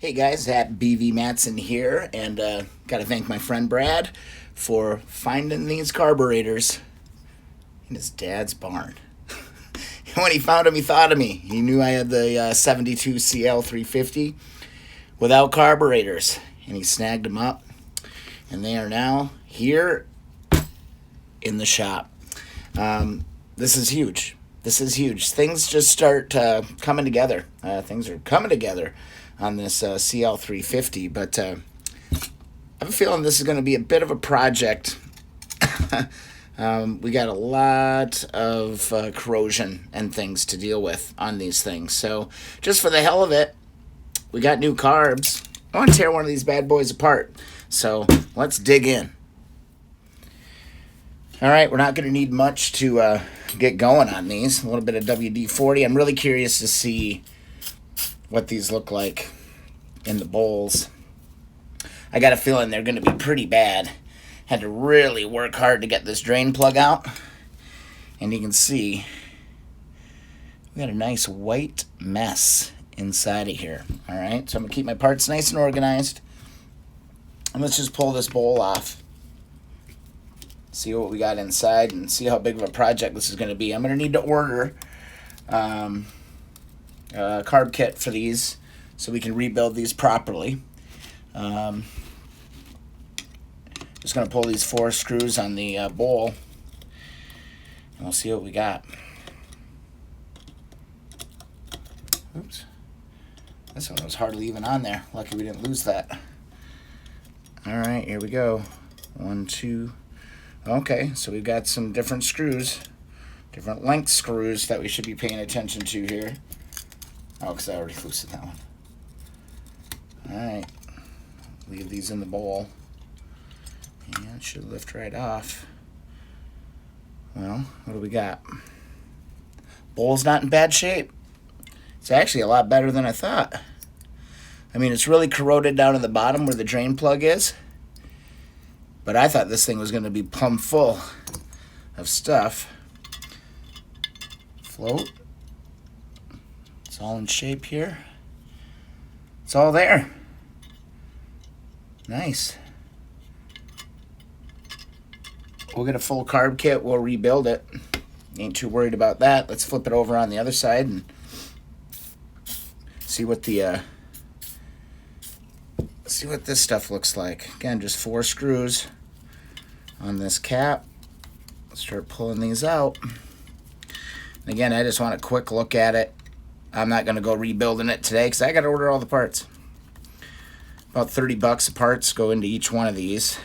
Hey guys, at BV Matson here, and got to thank my friend Brad for finding these carburetors in his dad's barn. When he found them, he thought of me. He knew I had the 72 CL350 without carburetors, and he snagged them up, and they are now here in the shop. This is huge. This is huge. Things just start coming together. Things are coming together on this CL350, but I have a feeling this is going to be a bit of a project. We got a lot of corrosion and things to deal with on these things. So just for the hell of it, we got new carbs. I want to tear one of these bad boys apart. So let's dig in. All right, we're not going to need much to get going on these. A little bit of WD-40. I'm really curious to see what these look like in the bowls. I got a feeling they're going to be pretty bad. Had to really work hard to get this drain plug out. And you can see we got a nice white mess inside of here. All right, so I'm going to keep my parts nice and organized. And let's just pull this bowl off. See what we got inside and see how big of a project this is going to be. I'm going to need to order a carb kit for these so we can rebuild these properly. Just going to pull these 4 screws on the bowl and we'll see what we got. Oops. This one was hardly even on there. Lucky we didn't lose that. All right, here we go. 1, 2. Okay, so we've got some different screws, different length screws that we should be paying attention to here. Oh, because I already loosened that one. All right, leave these in the bowl. And it should lift right off. Well, what do we got? Bowl's not in bad shape. It's actually a lot better than I thought. I mean, it's really corroded down at the bottom where the drain plug is. But I thought this thing was going to be plumb full of stuff. Float. It's all in shape here. It's all there. Nice. We'll get a full carb kit. We'll rebuild it. Ain't too worried about that. Let's flip it over on the other side and see what the see what this stuff looks like. Again, just 4 screws on this cap. Let's start pulling these out. And again, I just want a quick look at it. I'm not going to go rebuilding it today because I got to order all the parts. About 30 bucks of parts go into each one of these.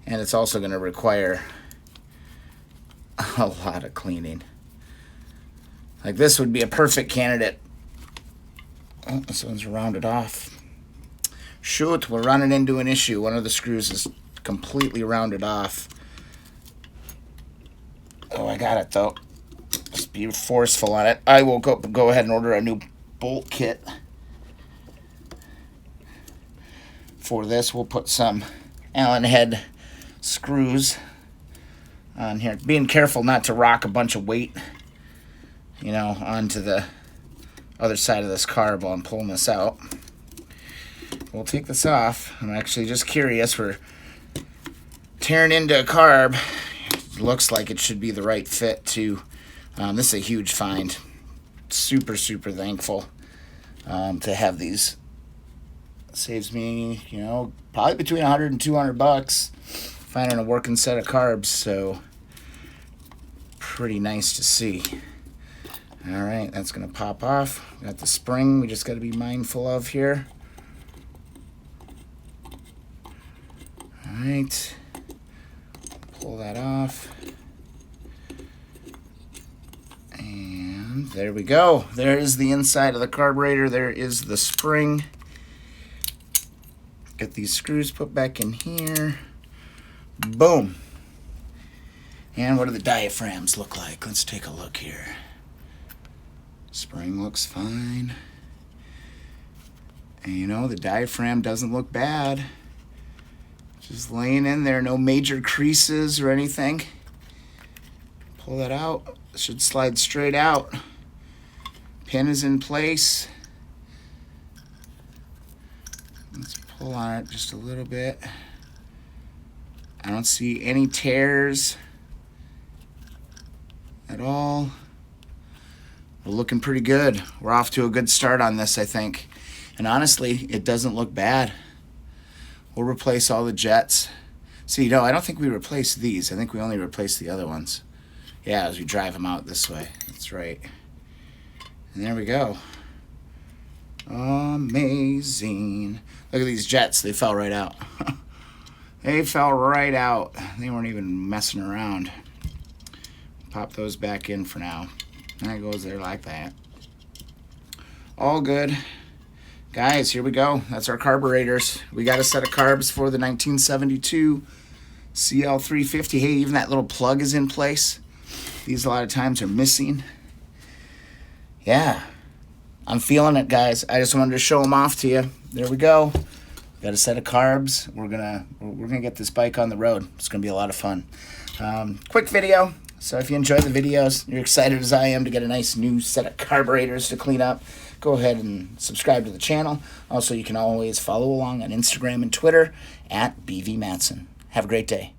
And it's also going to require a lot of cleaning. Like this would be a perfect candidate. Oh, this one's rounded off. Shoot, we're running into an issue. One of the screws is completely rounded off. Oh, I got it though. Just be forceful on it. I will go ahead and order a new bolt kit. For this, we'll put some Allen head screws on here. Being careful not to rock a bunch of weight, onto the other side of this carb while I'm pulling this out. We'll take this off. I'm actually just curious. We're tearing into a carb. It looks like it should be the right fit too. This is a huge find. Super, super thankful to have these. Saves me, probably between 100 and 200 bucks finding a working set of carbs. So pretty nice to see. All right, that's gonna pop off. Got the spring we just got to be mindful of here. All right, pull that off. And there we go. There is the inside of the carburetor. There is the spring. Get these screws put back in here. Boom. And what do the diaphragms look like? Let's take a look here. Spring looks fine. And the diaphragm doesn't look bad. Just laying in there, no major creases or anything. Pull that out. It should slide straight out. Pin is in place. Let's pull on it just a little bit. I don't see any tears at all. We're looking pretty good. We're off to a good start on this, I think. And honestly, it doesn't look bad. We'll replace all the jets. See, no, I don't think we replaced these. I think we only replaced the other ones. Yeah, as we drive them out this way. That's right. And there we go. Amazing. Look at these jets. They fell right out. They fell right out. They weren't even messing around. Pop those back in for now. That goes there like that. All good. Guys, here we go. That's our carburetors. We got a set of carbs for the 1972 CL350. Hey, even that little plug is in place. These a lot of times are missing. Yeah, I'm feeling it, guys. I just wanted to show them off to you. There we go. Got a set of carbs. We're gonna get this bike on the road. It's gonna be a lot of fun. Quick video. So if you enjoy the videos, you're excited as I am to get a nice new set of carburetors to clean up, go ahead and subscribe to the channel. Also, you can always follow along on Instagram and Twitter at BV Matson. Have a great day.